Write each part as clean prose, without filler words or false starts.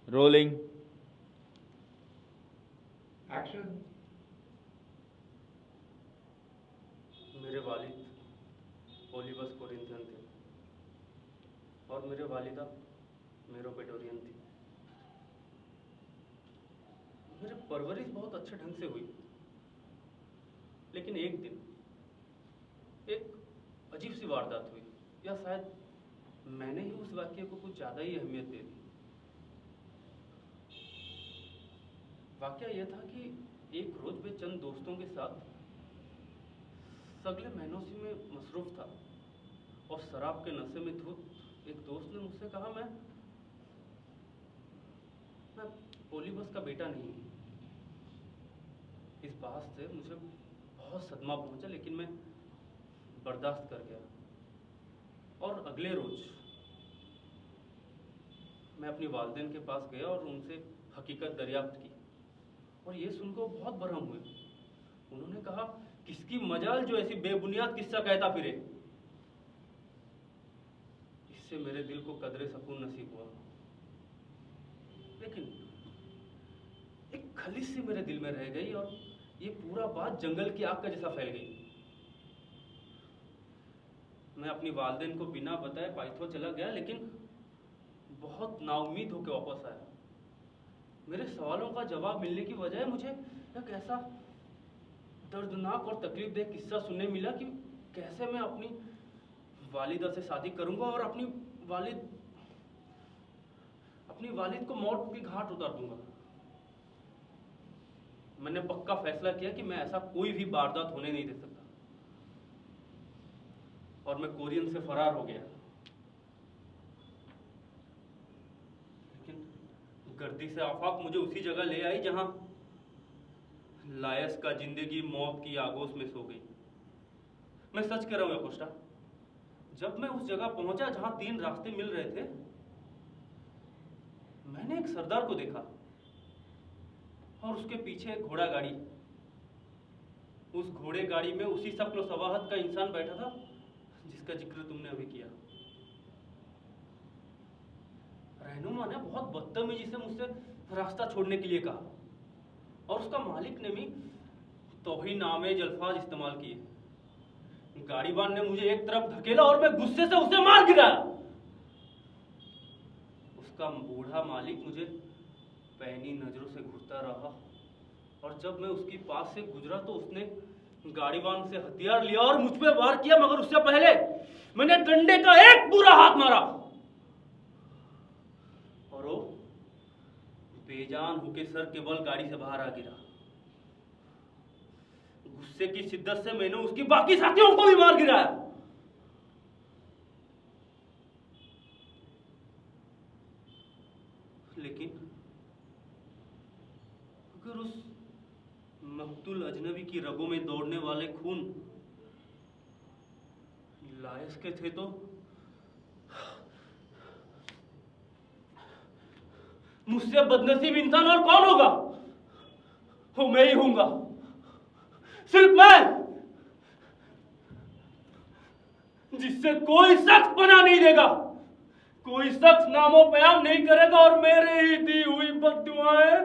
Rolling. Action. मेरे वालिद पोलिबस Corinthian थे और मेरे वालिदा मेरोपेटोरियन थी। मेरी परवरिश बहुत अच्छे ढंग से हुई, लेकिन एक दिन एक अजीब सी वारदात हुई, या शायद मैंने ही उस वाक्य को कुछ ज़्यादा ही अहमियत दे दी। वाकया यह था कि एक रोज मैं चंद दोस्तों के साथ सगले मेहनोसी में मसरूफ था और शराब के नशे में धुत एक दोस्त ने मुझसे कहा, मैं पोलिबस का बेटा नहीं हूं। इस बात से मुझे बहुत सदमा पहुंचा, लेकिन मैं बर्दाश्त कर गया। और अगले रोज मैं अपनी वालिदैन के पास गया और उनसे हकीकत दरियाफ्त की, और ये सुनकर बहुत बरहम हुए। उन्होंने कहा, किसकी मजाल जो ऐसी बेबुनियाद किस्सा कहता फिरे। इससे मेरे दिल को कदरे सकून नसीब हुआ, लेकिन एक खलिश सी मेरे दिल में रह गई और ये पूरा बात जंगल की आग का जैसा फैल गई। मैं अपनी वालिदैन को बिना बताए पाइथो चला गया, लेकिन बहुत नाउम्मीद होकर वापस आया। मेरे सवालों का जवाब मिलने की बजाय मुझे एक ऐसा दर्दनाक और तकलीफदेह किस्सा सुनने मिला कि कैसे मैं अपनी वालिदा से शादी करूंगा और अपनी वालिद को मौत की घाट उतार दूंगा। मैंने पक्का फैसला किया कि मैं ऐसा कोई भी वारदात होने नहीं दे सकता, और मैं कोरियन से फरार हो गया। लेकिन गर्दी से आफाक मुझे उसी जगह ले आई जहां लायस का जिंदगी मौत की आगोश में सो गई। मैं सच कह रहा हूं याकोस्टा, जब मैं उस जगह पहुंचा जहां 3 रास्ते मिल रहे थे, मैंने एक सरदार को देखा और उसके पीछे एक घोड़ा गाड़ी। उस घोड़े गाड़ी में उसी शक्ल सवाहत का इंसान बैठा था जिसका जिक्र तुमने अभी किया। रहनुमा ने बहुत बदतमीजी से मुझसे रास्ता छोड़ने के लिए कहा, और उसका मालिक ने भी तौहीन-आमेज अल्फाज इस्तेमाल किए। गाड़ीवान ने मुझे एक तरफ धकेला और मैं गुस्से से उसे मार गिराया। उसका बूढ़ा मालिक मुझे पैनी नजरों से घूरता रहा, और जब मैं उसके पास से गुजरा तो उसने गाड़ीवान से हथियार लिया और मुझ पे वार किया, मगर उससे पहले मैंने डंडे का एक बुरा हाथ मारा और वो बेजान होके सर के बल गाड़ी से बाहर आ गिरा। गुस्से की शिद्दत से मैंने उसकी बाकी साथियों को भी मार गिराया। लेकिन अगर उस मकतूल अजनबी की रगों में दौड़ने वाले खून लायस के थे, तो मुझसे बदनसीब इंसान और कौन होगा? वो मैं ही हूंगा, सिर्फ मैं, जिससे कोई शख्स पनाह नहीं देगा, कोई शख्स नामो प्याम नहीं करेगा, और मेरे ही दी हुई बद्दुआएं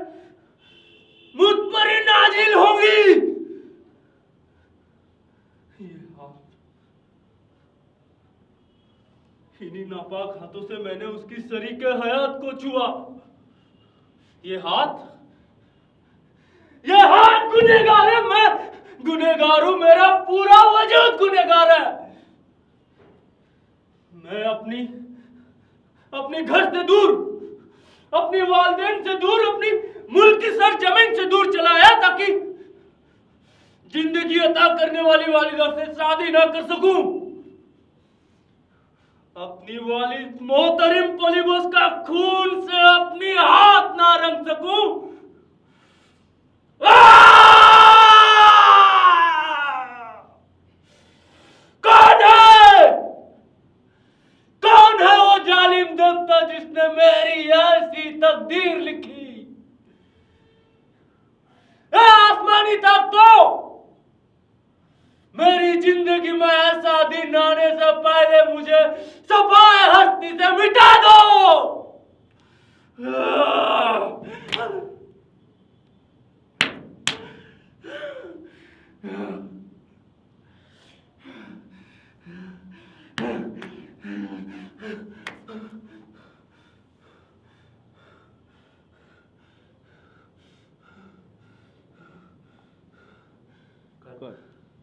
मुझ पर ही नाजिल होंगी। ये हाथ, इन्हीं नापाक हाथों से मैंने उसकी शरीके हयात को छुआ। ये हाथ गुनहगार है, मैं गुनहगार हूं, मेरा पूरा वजूद गुनहगार है। मैं अपने घर से दूर, अपनी वालिदैन से दूर, अपनी मुल्क की सरजमीन से दूर चला आया ताकि जिंदगी अता करने वाली वालिदा से शादी ना कर सकूं, अपनी वालिद मोहतरम पोलिबस का खून से अपनी हाथ ना रंग सकूं। कौन है वो जालिम देवता जिसने मेरी ऐसी तकदीर लिखी? आसमानी ताकतों, मेरी जिंदगी में ऐसा दिन आने से पहले मुझे सफाए हस्ती से मिटा दो। कर